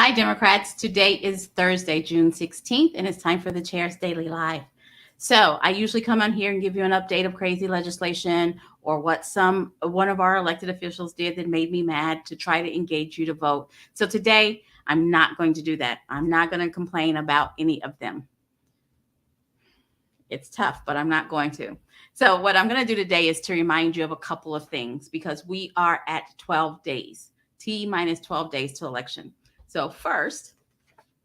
Hi, Democrats. Today is Thursday, June 16th, and it's time for the Chair's Daily Live. So I usually come on here and give you an update of crazy legislation or what one of our elected officials did that made me mad to try to engage you to vote. So today, I'm not going to do that. I'm not going to complain about any of them. It's tough, but I'm not going to. So what I'm going to do today is to remind you of a couple of things because we are at 12 days, T minus 12 days to election. So first,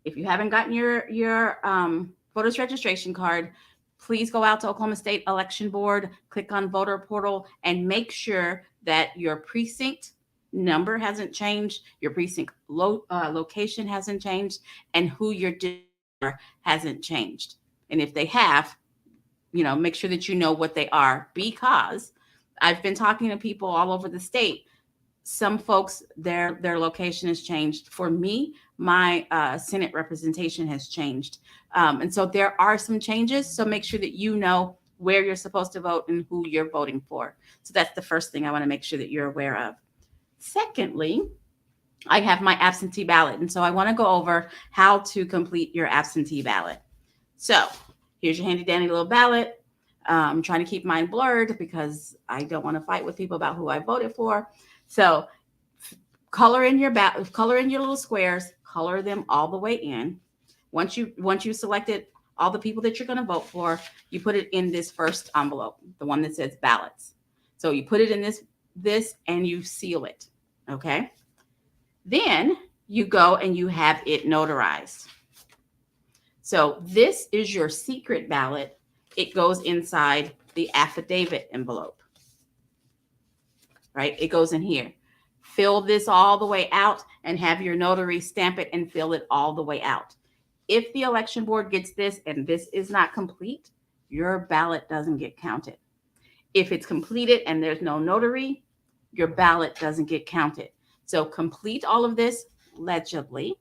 if you haven't gotten your voter's registration card, please go out to Oklahoma State Election Board, click on voter portal, and make sure that your precinct number hasn't changed, your precinct location hasn't changed, and who your district hasn't changed. And if they have, make sure that you know what they are, because I've been talking to people all over the state. Some folks, their location has changed. For me, my Senate representation has changed. And so there are some changes. So make sure that you know where you're supposed to vote and who you're voting for. So that's the first thing I want to make sure that you're aware of. Secondly, I have my absentee ballot. And so I want to go over how to complete your absentee ballot. So here's your handy dandy little ballot. I'm trying to keep mine blurred because I don't want to fight with people about who I voted for. So color in your little squares, color them all the way in. Once you selected all the people that you're going to vote for, you put it in this first envelope, the one that says ballots. So you put it in this and you seal it. Okay. Then you go and you have it notarized. So this is your secret ballot. It goes inside the affidavit envelope. Right? It goes in here. Fill this all the way out and have your notary stamp it and fill it all the way out. If the election board gets this and this is not complete, your ballot doesn't get counted. If it's completed and there's no notary, your ballot doesn't get counted. So complete all of this legibly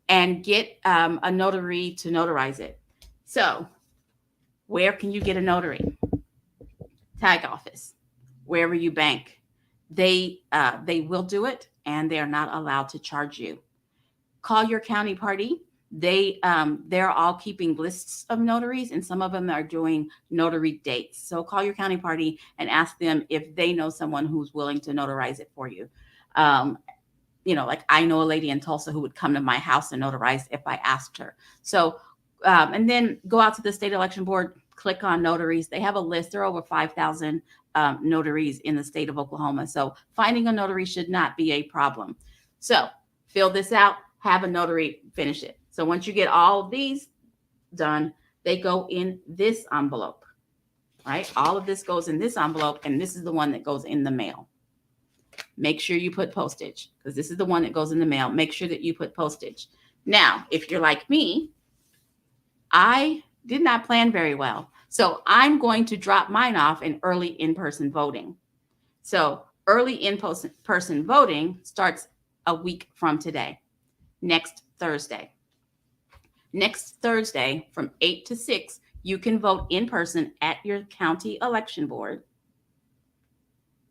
and get a notary to notarize it. So where can you get a notary? Tag office. Wherever you bank, they will do it, and they are not allowed to charge you. Call your county party. They're all keeping lists of notaries, and some of them are doing notary dates. So call your county party and ask them if they know someone who's willing to notarize it for you. Like I know a lady in Tulsa who would come to my house and notarize if I asked her. So, and then go out to the state election board, click on notaries. They have a list. There are over 5,000 notaries in the state of Oklahoma. So finding a notary should not be a problem. So fill this out, have a notary finish it. So once you get all of these done, they go in this envelope, right? All of this goes in this envelope, and this is the one that goes in the mail. Make sure you put postage, because this is the one that goes in the mail. Make sure that you put postage. Now, if you're like me, I did not plan very well. So I'm going to drop mine off in early in-person voting. So early in-person voting starts a week from today, next Thursday. Next Thursday from 8 to 6, you can vote in person at your county election board.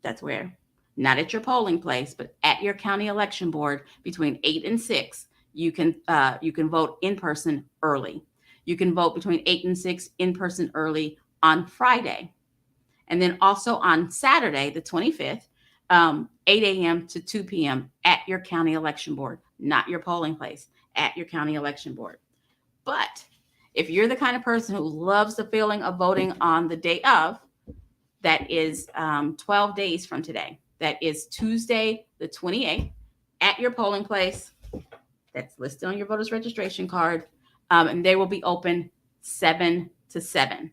That's where, not at your polling place, but at your county election board between 8 and 6, you can vote in person early. You can vote between 8 and 6 in person early on Friday. And then also on Saturday, the 25th, 8 a.m. to 2 p.m. at your county election board, not your polling place, at your county election board. But if you're the kind of person who loves the feeling of voting on the day of, that is 12 days from today. That is Tuesday, the 28th, at your polling place. That's listed on your voter's registration card. And they will be open 7 to 7.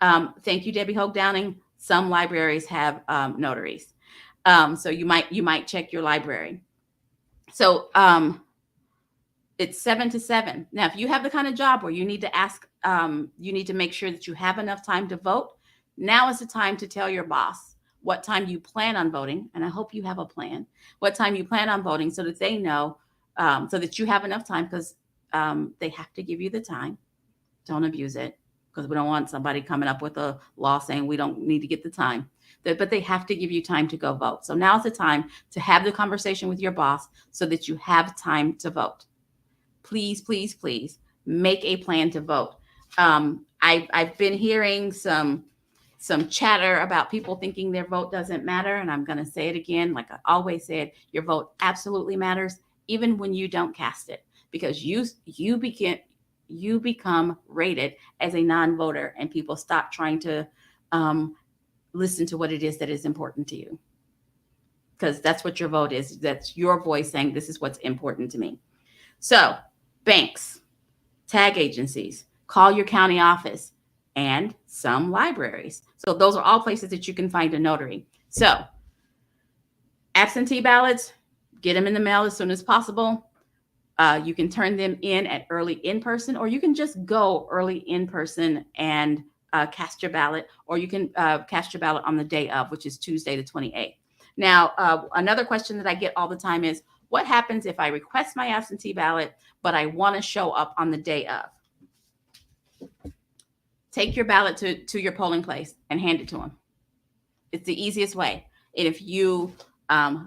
Thank you, Debbie Hogue Downing. Some libraries have notaries. So you might check your library. So it's 7 to 7. Now, if you have the kind of job where you need to make sure that you have enough time to vote, now is the time to tell your boss what time you plan on voting. And I hope you have a plan, what time you plan on voting, so that they know, so that you have enough time, because they have to give you the time. Don't abuse it. because we don't want somebody coming up with a law saying we don't need to get the time. But they have to give you time to go vote. So now's the time to have the conversation with your boss so that you have time to vote. Please, please, please make a plan to vote. I've been hearing some chatter about people thinking their vote doesn't matter, and I'm going to say it again, like I always said, your vote absolutely matters, even when you don't cast it, because you become rated as a non-voter, and people stop trying to listen to what it is that is important to you, because that's what your vote is. That's your voice saying this is what's important to me. So banks, tag agencies, call your county office, and some libraries. So those are all places that you can find a notary. So absentee ballots, get them in the mail as soon as possible. You can turn them in at early in person, or you can just go early in person and cast your ballot, or you can cast your ballot on the day of, which is Tuesday the 28th. Now, another question that I get all the time is, what happens if I request my absentee ballot, but I want to show up on the day of? Take your ballot to your polling place and hand it to them. It's the easiest way. And if you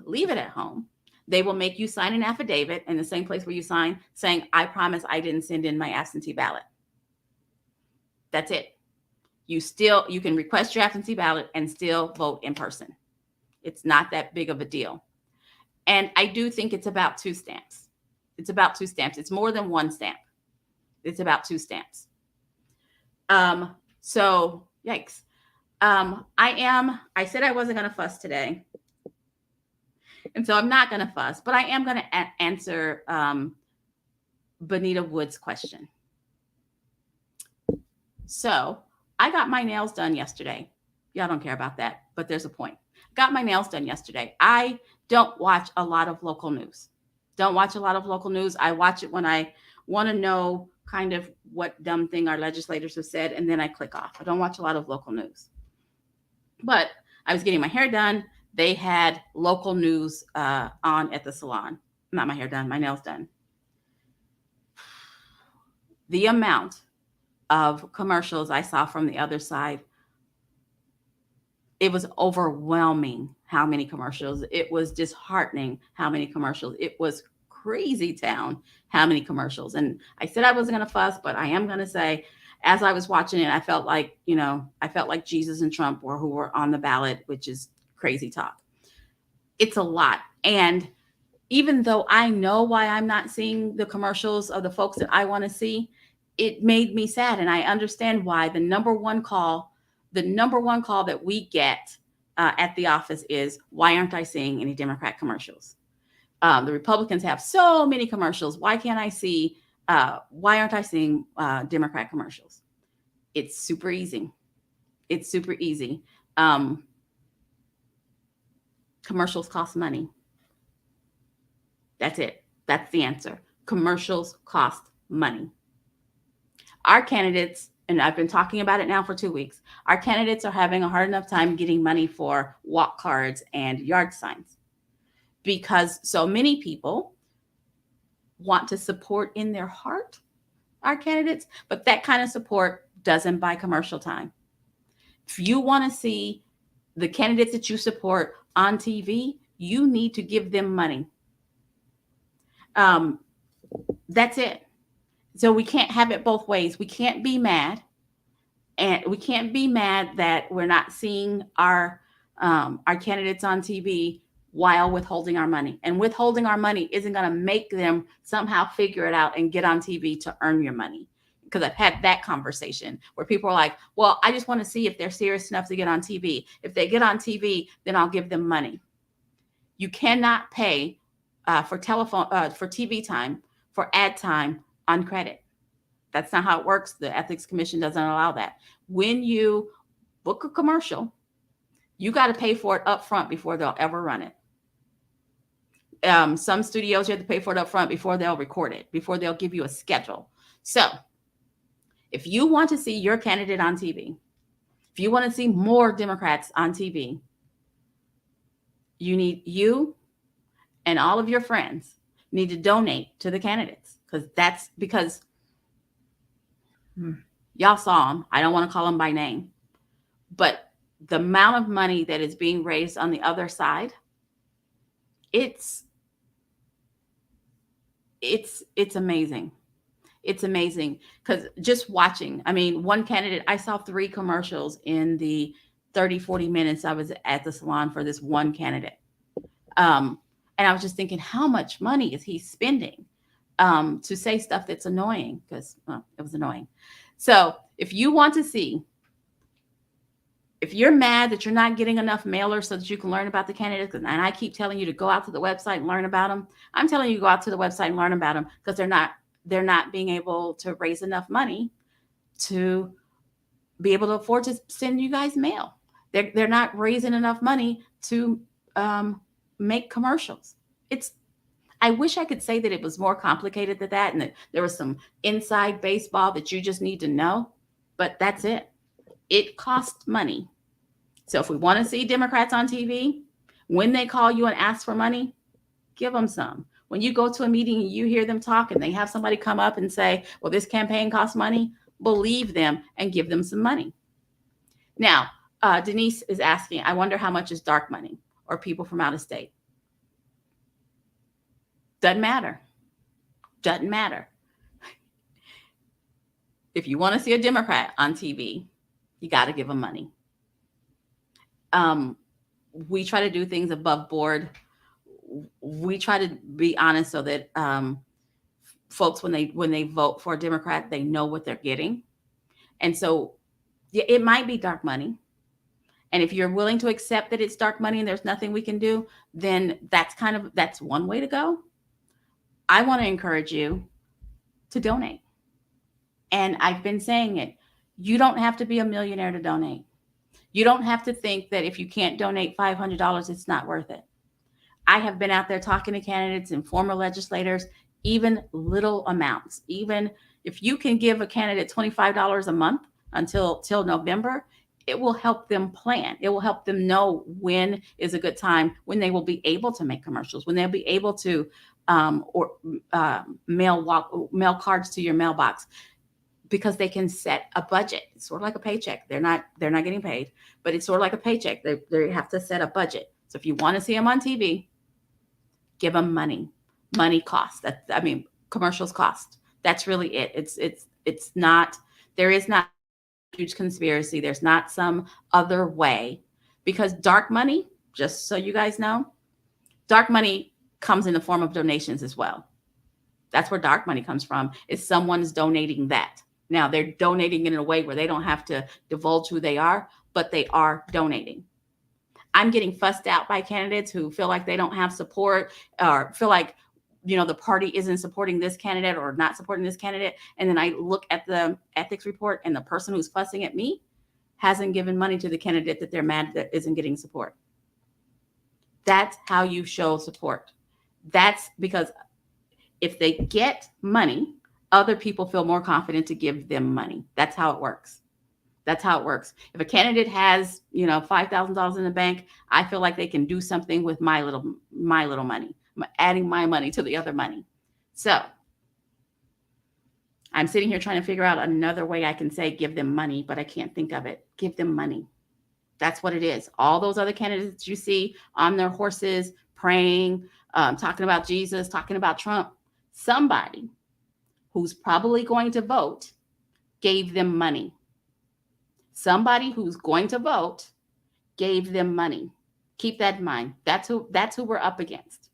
leave it at home, they will make you sign an affidavit in the same place where you sign, saying, I promise I didn't send in my absentee ballot. That's it. You can request your absentee ballot and still vote in person. It's not that big of a deal. And I do think it's about 2 stamps. It's about 2 stamps. It's more than 1 stamp. It's about 2 stamps. So yikes. I said I wasn't going to fuss today. And so I'm not going to fuss, but I am going to answer Benita Wood's question. So I got my nails done yesterday. Y'all don't care about that, but there's a point. Got my nails done yesterday. I don't watch a lot of local news. I watch it when I want to know kind of what dumb thing our legislators have said, and then I click off. I don't watch a lot of local news. But I was getting my hair done. They had local news on at the salon. Not my hair done, my nails done. The amount of commercials I saw from the other side, it was overwhelming how many commercials. It was disheartening how many commercials. It was crazy town how many commercials. And I said I wasn't going to fuss, but I am going to say, as I was watching it, I felt like Jesus and Trump who were on the ballot, which is crazy talk. It's a lot. And even though I know why I'm not seeing the commercials of the folks that I want to see, it made me sad. And I understand why. The number one call that we get at the office is, why aren't I seeing any Democrat commercials? The Republicans have so many commercials. Why aren't I seeing Democrat commercials? It's super easy. Commercials cost money. That's it. That's the answer. Commercials cost money. Our candidates, and I've been talking about it now for 2 weeks, our candidates are having a hard enough time getting money for walk cards and yard signs, because so many people want to support in their heart our candidates, but that kind of support doesn't buy commercial time. If you want to see the candidates that you support on TV, you need to give them money. That's it. So we can't have it both ways. We can't be mad, and we can't be mad that we're not seeing our candidates on TV while withholding our money. And withholding our money isn't going to make them somehow figure it out and get on TV to earn your money. Because I've had that conversation where people are like, well, I just want to see if they're serious enough to get on TV. If they get on TV, then I'll give them money. You cannot pay for TV time, for ad time on credit. That's not how it works. The Ethics Commission doesn't allow that. When you book a commercial, you got to pay for it up front before they'll ever run it. Some studios, you have to pay for it up front before they'll record it, before they'll give you a schedule. So if you want to see your candidate on TV, if you want to see more Democrats on TV, you and all of your friends need to donate to the candidates, because Y'all saw them. I don't want to call them by name, but the amount of money that is being raised on the other side, it's amazing. It's amazing because just watching, I mean, one candidate, I saw 3 commercials in the 30, 40 minutes I was at the salon for this one candidate. And I was just thinking, how much money is he spending to say stuff that's annoying? Because it was annoying. So if you want to see, if you're mad that you're not getting enough mailers so that you can learn about the candidates, and I keep telling you to go out to the website and learn about them, I'm telling you to go out to the website and learn about them because they're not being able to raise enough money to be able to afford to send you guys mail. They're not raising enough money to make commercials. I wish I could say that it was more complicated than that, and that there was some inside baseball that you just need to know, but that's it. It costs money. So if we want to see Democrats on TV, when they call you and ask for money, give them some. When you go to a meeting and you hear them talk and they have somebody come up and say, well, this campaign costs money, believe them and give them some money. Now, Denise is asking, I wonder how much is dark money or people from out of state? Doesn't matter. Doesn't matter. If you want to see a Democrat on TV, you got to give them money. We try to do things above board. We try to be honest so that folks, when they vote for a Democrat, they know what they're getting. And so yeah, it might be dark money. And if you're willing to accept that it's dark money and there's nothing we can do, then that's one way to go. I want to encourage you to donate. And I've been saying it. You don't have to be a millionaire to donate. You don't have to think that if you can't donate $500, it's not worth it. I have been out there talking to candidates and former legislators, even little amounts. Even if you can give a candidate $25 a month till November, it will help them plan. It will help them know when is a good time, when they will be able to make commercials, when they'll be able to mail cards to your mailbox, because they can set a budget. It's sort of like a paycheck. They're not getting paid, but it's sort of like a paycheck. They have to set a budget. So if you want to see them on TV, give them money. Money costs. Commercials cost. That's really it. It's not, there is not a huge conspiracy. There's not some other way, because dark money, just so you guys know, dark money comes in the form of donations as well. That's where dark money comes from, is someone's donating that. Now they're donating in a way where they don't have to divulge who they are, but they are donating. I'm getting fussed out by candidates who feel like they don't have support, or feel like, the party isn't supporting this candidate or not supporting this candidate. And then I look at the ethics report and the person who's fussing at me hasn't given money to the candidate that they're mad that isn't getting support. That's how you show support. That's because if they get money, other people feel more confident to give them money. That's how it works. That's how it works. If a candidate has, $5,000 in the bank, I feel like they can do something with my little money. I'm adding my money to the other money. So I'm sitting here trying to figure out another way I can say give them money, but I can't think of it. Give them money. That's what it is. All those other candidates you see on their horses, praying, talking about Jesus, talking about Trump, somebody who's probably going to vote gave them money. Somebody who's going to vote gave them money. Keep that in mind. That's who we're up against.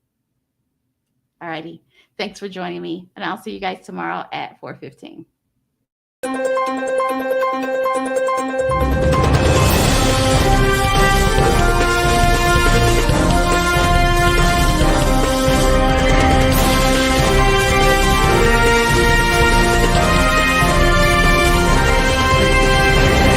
All righty. Thanks for joining me, and I'll see you guys tomorrow at 4:15.